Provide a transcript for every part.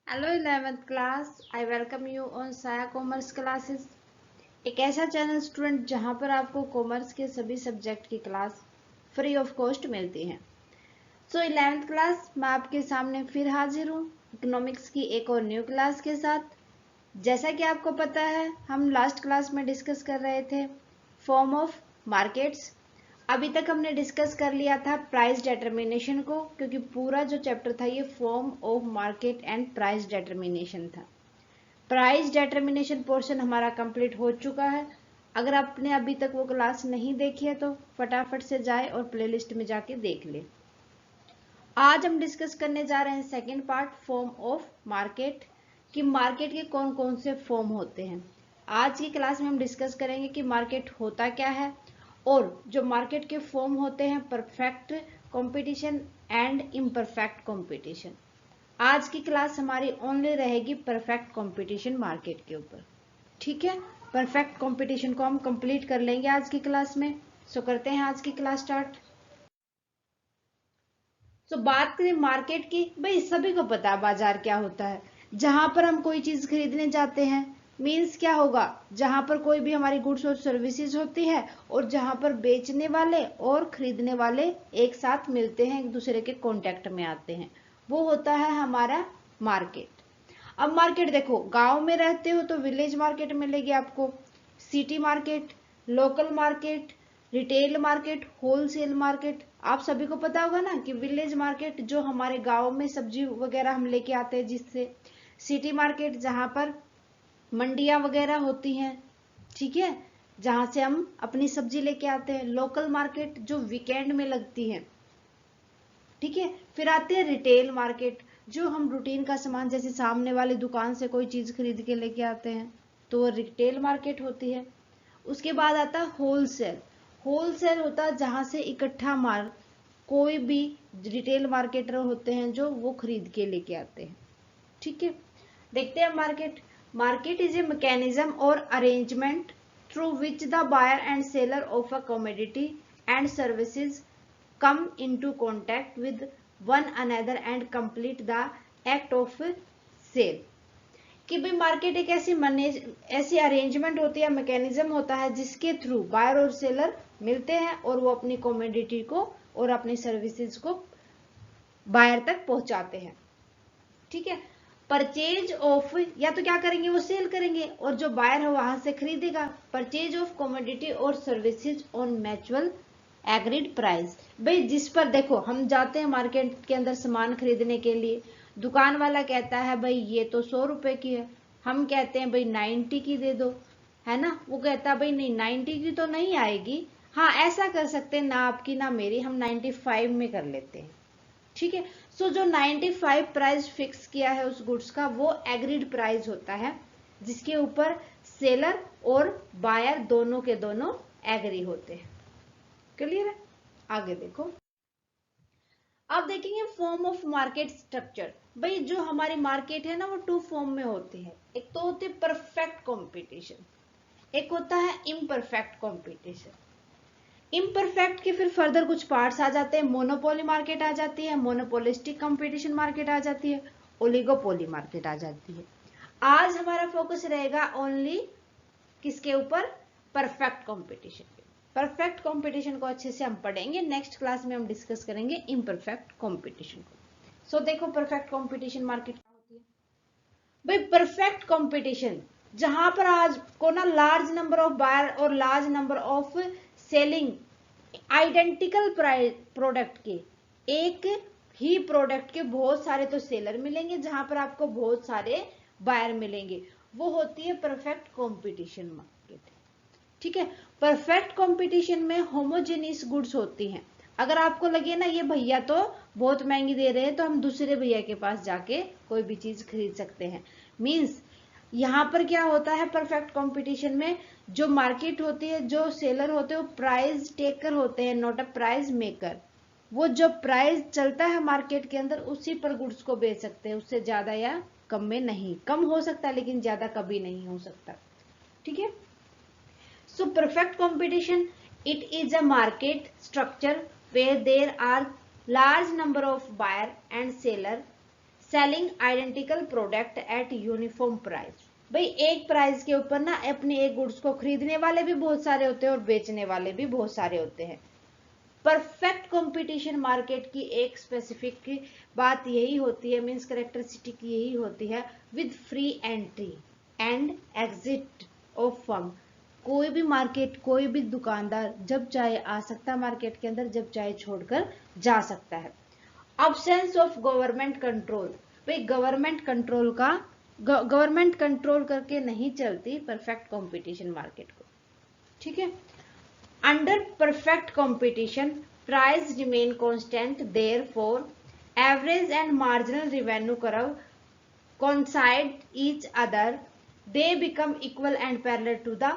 Hello 11th class. I welcome you on साया commerce classes. एक ऐसा चैनल स्टूडेंट जहां पर आपको कॉमर्स के सभी सब्जेक्ट की क्लास फ्री ऑफ कॉस्ट मिलती है। सो 11th क्लास मैं आपके सामने फिर हाजिर हूँ इकोनॉमिक्स की एक और न्यू क्लास के साथ। जैसा कि आपको पता है हम लास्ट क्लास में डिस्कस कर रहे थे फॉर्म ऑफ मार्केट्स। अभी तक हमने डिस्कस कर लिया था प्राइस डिटर्मिनेशन को, क्योंकि पूरा जो चैप्टर था ये form of market and price determination था। प्राइस डिटर्मिनेशन पोर्शन हमारा कंप्लीट हो चुका है। अगर आपने अभी तक वो क्लास नहीं देखी है तो फटाफट से जाए और प्लेलिस्ट में जाके देख ले। आज हम डिस्कस करने जा रहे हैं second part form of market, कि मार्केट के कौन कौन से फॉर्म होते हैं। आज की क्लास में हम डिस्कस करेंगे कि मार्केट होता क्या है और जो मार्केट के फॉर्म होते हैं perfect competition and imperfect competition. आज की क्लास हमारी ओनली रहेगी परफेक्ट कंपटीशन मार्केट के ऊपर। ठीक है, परफेक्ट कंपटीशन को हम कंप्लीट कर लेंगे आज की क्लास में। सो करते हैं आज की क्लास स्टार्ट। तो बात करें मार्केट की, भाई सभी को पता है बाजार क्या होता है। जहां पर हम कोई चीज खरीदने जाते हैं मीन्स क्या होगा, जहां पर कोई भी हमारी गुड्स और सर्विसेज होती है और जहां पर बेचने वाले और खरीदने वाले एक साथ मिलते हैं, एक दूसरे के कांटेक्ट में आते हैं, वो होता है हमारा मार्केट। अब मार्केट देखो, गांव में रहते हो तो विलेज मार्केट मिलेगी आपको, city market, local market, retail market, wholesale market. आप सभी को पता होगा ना कि विलेज मार्केट जो हमारे गांव में सब्जी वगैरह हम लेके आते हैं जिससे, सिटी मार्केट जहां पर मंडियां वगैरह होती हैं, ठीक है, जहां से हम अपनी सब्जी लेके आते हैं, लोकल मार्केट जो वीकेंड में लगती है, ठीक है। फिर आते हैं रिटेल मार्केट, जो हम रूटीन का सामान जैसे सामने वाली दुकान से कोई चीज खरीद के लेके आते हैं तो वो रिटेल मार्केट होती है। उसके बाद आता है होलसेल। होलसेल होता है जहां से इकट्ठा माल कोई भी रिटेल मार्केटर होते हैं जो वो खरीद के लेके आते हैं, ठीक है। देखते हैं market. Market is a mechanism और arrangement through which the buyer and seller of a commodity and services come into contact with one another and complete the act of sale। कि भाई मार्केट एक ऐसी अरेंजमेंट होती है, mechanism होता है जिसके थ्रू बायर और सेलर मिलते हैं और वो अपनी कमोडिटी को और अपनी सर्विसेज को बायर तक पहुंचाते हैं, ठीक है। परचेज ऑफ, या तो क्या करेंगे वो सेल करेंगे और जो बायर है वहां से खरीदेगा। परचेज ऑफ कमोडिटी और services on mutual agreed price. भाई जिस पर देखो हम जाते हैं मार्केट के अंदर सामान खरीदने के लिए, दुकान वाला कहता है भाई ये तो 100 रुपए की है, हम कहते हैं भाई 90 की दे दो, है ना। वो कहता है भाई नहीं 90 की तो नहीं आएगी, हाँ ऐसा कर सकते हैं ना आपकी ना मेरी, हम 95 में कर लेते हैं, ठीक है। सो जो 95 प्राइस फिक्स किया है उस गुड्स का वो एग्रीड प्राइस होता है, जिसके ऊपर सेलर और बायर दोनों के दोनों एग्री होते हैं। क्लियर है, आगे देखो। अब देखेंगे फॉर्म ऑफ मार्केट स्ट्रक्चर। भाई जो हमारी मार्केट है ना वो टू फॉर्म में होती है, एक तो होती है परफेक्ट कंपटीशन, एक होता है इम्परफेक्ट कंपटीशन। इम्परफेक्ट के फिर फर्दर कुछ पार्ट्स आ जाते हैं, मोनोपोली मार्केट आ जाती है, मोनोपोलिस्टिक कंपटीशन मार्केट आ जाती है, ओलिगोपोली मार्केट आ जाती है। आज हमारा फोकस रहेगा ओनली किसके ऊपर, परफेक्ट कंपटीशन पे। परफेक्ट कंपटीशन को अच्छे से हम पढ़ेंगे, नेक्स्ट क्लास में हम डिस्कस करेंगे इम्परफेक्ट कंपटीशन को। सो देखो परफेक्ट कंपटीशन मार्केट क्या होती है। भाई परफेक्ट कंपटीशन जहां पर आज को ना लार्ज नंबर ऑफ बायर और large number of selling identical product के, एक ही प्रोडक्ट के बहुत सारे तो सेलर मिलेंगे जहां पर आपको बहुत सारे बायर मिलेंगे, वो होती है परफेक्ट कंपटीशन मार्केट, ठीक है। परफेक्ट कंपटीशन में होमोजेनियस गुड्स होती हैं। अगर आपको लगे ना ये भैया तो बहुत महंगी दे रहे हैं तो हम दूसरे भैया के पास जाके कोई भी चीज खरीद सकते हैं। मींस यहाँ पर क्या होता है परफेक्ट कंपटीशन में, जो मार्केट होती है, जो सेलर होते हैं वो प्राइस टेकर होते हैं, नॉट अ प्राइस मेकर। वो जो प्राइस चलता है मार्केट के अंदर उसी पर गुड्स को बेच सकते हैं, उससे ज्यादा या कम में नहीं। कम हो सकता है लेकिन ज्यादा कभी नहीं हो सकता, ठीक है। So perfect competition, it is a market structure where there are large number of buyer and seller selling identical product at uniform price. भाई एक प्राइस के ऊपर ना अपने एक गुड्स को खरीदने वाले भी बहुत सारे होते हैं और बेचने वाले भी बहुत सारे होते हैं। परफेक्ट कंपटीशन मार्केट की एक स्पेसिफिक बात यही होती है, मींस कैरेक्टरिस्टिक यही होती है, with free entry and exit of firm. कोई भी मार्केट, कोई भी दुकानदार जब चाहे आ सकता है मार्केट के अंदर, जब चाहे छोड़कर जा सकता है। Absence of government control. भाई गवर्नमेंट कंट्रोल करके नहीं चलती परफेक्ट कंपटीशन मार्केट को, ठीक है। Under perfect competition price remain constant, therefore average and marginal revenue curve coincide each other, they become equal and parallel to the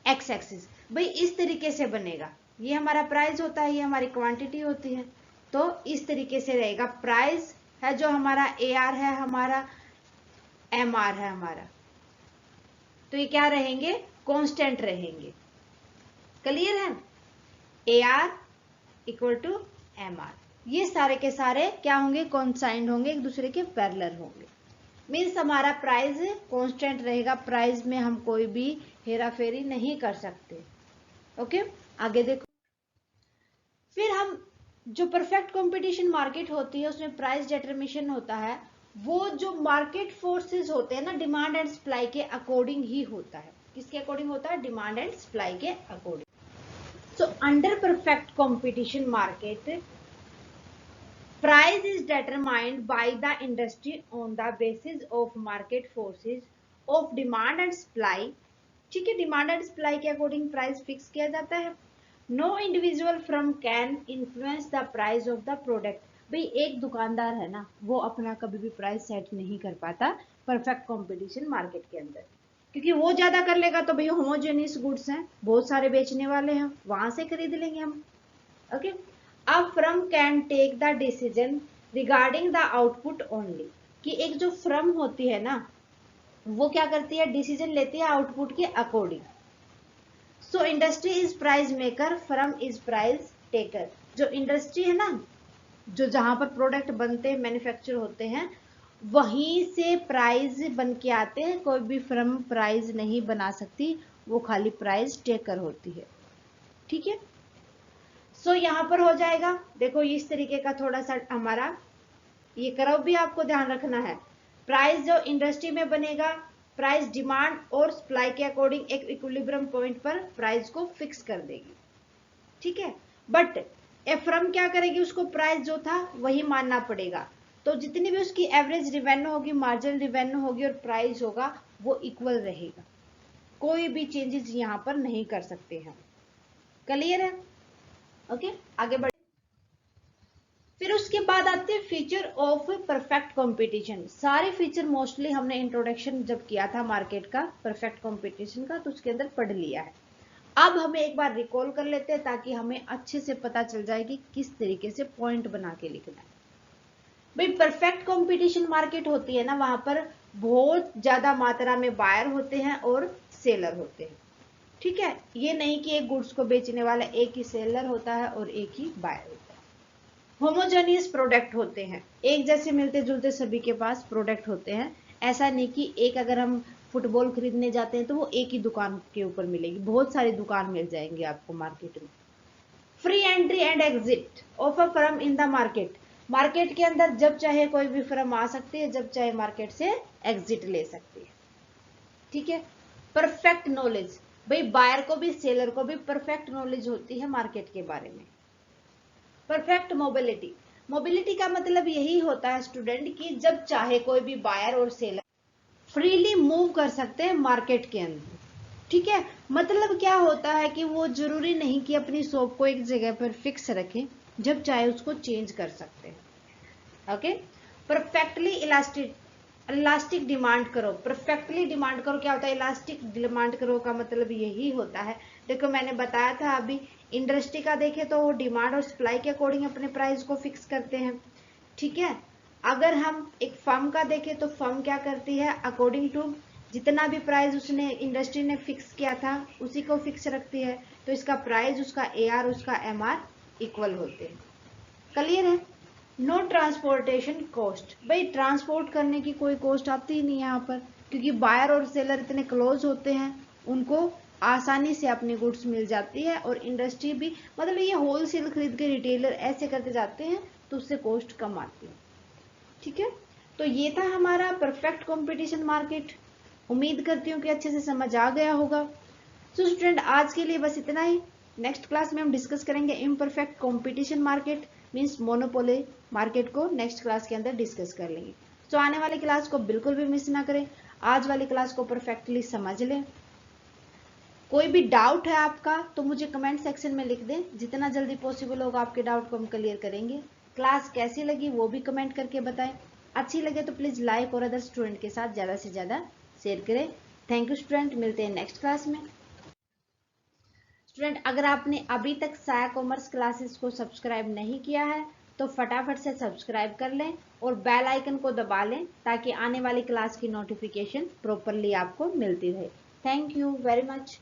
x axis। भाई इस तरीके से बनेगा, ये हमारा प्राइस होता है, ये हमारी क्वांटिटी होती है, तो इस तरीके से रहेगा। प्राइस है जो हमारा AR है, हमारा MR है हमारा, तो ये क्या रहेंगे, कांस्टेंट रहेंगे। क्लियर है, AR इक्वल टू MR, ये सारे के सारे क्या होंगे, कॉन्साइंड होंगे, एक दूसरे के पैरेलल होंगे। मीन्स हमारा प्राइस कांस्टेंट रहेगा, प्राइस में हम कोई भी हेरा फेरी नहीं कर सकते। ओके, आगे देखो। फिर हम जो परफेक्ट कंपटीशन मार्केट होती है उसमें प्राइस डिटरमिनेशन होता है, वो जो मार्केट फोर्सेस होते हैं ना, डिमांड एंड सप्लाई के अकॉर्डिंग ही होता है। किसके अकॉर्डिंग होता है, डिमांड एंड सप्लाई के according. So under perfect competition market price is determined by the industry on the basis of market forces of demand and supply। ठीक है, डिमांड एंड सप्लाई के अकॉर्डिंग प्राइस फिक्स किया जाता है। No individual firm can influence the price of the product. भाई एक दुकानदार है ना, वो अपना कभी भी प्राइस सेट नहीं कर पाता परफेक्ट कंपटीशन मार्केट के अंदर, क्योंकि वो ज्यादा कर लेगा तो भाई होमोजेनियस गुड्स हैं, बहुत सारे बेचने वाले हैं, वहां से खरीद लेंगे हम। Okay, a firm can take the decision regarding the output only। कि एक जो फर्म होती है ना, वो क्या करती है, डिसीजन लेती है आउटपुट के according. So industry is price maker, firm is price taker. जो इंडस्ट्री है ना, जो जहां पर प्रोडक्ट बनते हैं, मैन्युफैक्चर होते हैं, वहीं से प्राइस बन के आते हैं। कोई भी फर्म प्राइस नहीं बना सकती, वो खाली प्राइस टेकर होती है, ठीक है। सो यहाँ पर हो जाएगा, देखो इस तरीके का थोड़ा सा हमारा ये कर्व भी आपको ध्यान रखना है। प्राइस जो इंडस्ट्री में बनेगा, प्राइस डिमांड और सप्लाई के अकॉर्डिंग एक इक्विलिब्रियम पॉइंट पर प्राइस को फिक्स कर देगी, ठीक है। बट ए फर्म क्या करेगी, उसको प्राइस जो था वही मानना पड़ेगा, तो जितनी भी उसकी एवरेज रिवेन्यू होगी, मार्जिनल रिवेन्यू होगी और प्राइस होगा, वो इक्वल रहेगा। कोई भी चेंजेस यहाँ पर नहीं कर सकते हैं। क्लियर है, ओके, आगे बढ़े। फिर उसके बाद आते हैं फीचर ऑफ परफेक्ट कंपटीशन। सारे फीचर मोस्टली हमने इंट्रोडक्शन जब किया था मार्केट का, परफेक्ट कंपटीशन का, तो उसके अंदर पढ़ लिया है। अब हमें एक बार रिकॉल कर लेते हैं ताकि हमें अच्छे से पता चल जाए कि किस तरीके से पॉइंट बना के लिखना है। भाई परफेक्ट कंपटीशन मार्केट होती है ना, वहां पर बहुत ज्यादा मात्रा में बायर होते हैं और सेलर होते हैं, ठीक है। ये नहीं कि एक गुड्स को बेचने वाला एक ही सेलर होता है और एक ही बायर होता है। होमोजेनियस प्रोडक्ट होते हैं, एक जैसे मिलते जुलते सभी के पास प्रोडक्ट होते हैं। ऐसा नहीं कि एक, अगर हम फुटबॉल खरीदने जाते हैं तो वो एक ही दुकान के ऊपर मिलेगी, बहुत सारी दुकान मिल जाएंगे आपको मार्केट में। Free entry and exit of a firm in the market. Market के अंदर जब चाहे कोई भी फर्म आ सकती है, जब चाहे मार्केट से एग्जिट ले सकती है, ठीक है। परफेक्ट नॉलेज, भाई बायर को भी सेलर को भी परफेक्ट नॉलेज होती है मार्केट के बारे में। परफेक्ट मोबिलिटी, मोबिलिटी का मतलब यही होता है स्टूडेंट कि जब चाहे कोई भी बायर और सेलर फ्रीली मूव कर सकते हैं मार्केट के अंदर, ठीक है। मतलब क्या होता है कि वो जरूरी नहीं कि अपनी शॉप को एक जगह पर फिक्स रखें, जब चाहे उसको चेंज कर सकते हैं। ओके, परफेक्टली इलास्टिक डिमांड करो। परफेक्टली डिमांड करो क्या होता है, इलास्टिक डिमांड करो का मतलब यही होता है। देखो मैंने बताया था अभी, इंडस्ट्री का देखें तो वो डिमांड और सप्लाई के अकॉर्डिंग अपने प्राइस को फिक्स करते हैं, ठीक है। अगर हम एक फर्म का देखें तो फर्म क्या करती है, अकॉर्डिंग टू जितना भी प्राइस उसने इंडस्ट्री ने फिक्स किया था उसी को फिक्स रखती है, तो इसका प्राइस, उसका AR, उसका MR इक्वल होते हैं। क्लियर है, नो ट्रांसपोर्टेशन कॉस्ट, भाई ट्रांसपोर्ट करने की कोई कॉस्ट आती ही नहीं यहाँ पर, क्योंकि बायर और सेलर इतने क्लोज होते हैं, उनको आसानी से अपनी गुड्स मिल जाती है। और इंडस्ट्री भी, मतलब ये होलसेल खरीद के रिटेलर ऐसे करते जाते हैं, तो उससे कॉस्ट कम आती है। ठीक है, तो ये था हमारा परफेक्ट कंपटीशन मार्केट। उम्मीद करती हूँ कि अच्छे से समझ आ गया होगा। तो स्टूडेंट आज के लिए बस इतना ही। नेक्स्ट क्लास में हम डिस्कस करेंगे imperfect competition market means monopoly market को नेक्स्ट क्लास के अंदर डिस्कस कर लेंगे। तो आने वाली क्लास को बिल्कुल भी मिस ना करें, आज वाली क्लास को परफेक्टली समझ लें। कोई भी डाउट है आपका तो मुझे कमेंट सेक्शन में लिख दें, जितना जल्दी पॉसिबल होगा आपके डाउट को हम क्लियर करेंगे। क्लास कैसी लगी वो भी कमेंट करके बताएं। अच्छी लगे तो प्लीज लाइक और अदर स्टूडेंट के साथ ज़्यादा से ज़्यादा शेयर करें। थैंक यू स्टूडेंट, मिलते हैं नेक्स्ट क्लास में। स्टूडेंट अगर आपने अभी तक साया कॉमर्स क्लासेस को सब्सक्राइब नहीं किया है तो फटाफट से सब्सक्राइब कर लें और बेल आइकन को दबा लें, ताकि आने वाली क्लास की नोटिफिकेशन प्रॉपरली आपको मिलती रहे। Thank you very much.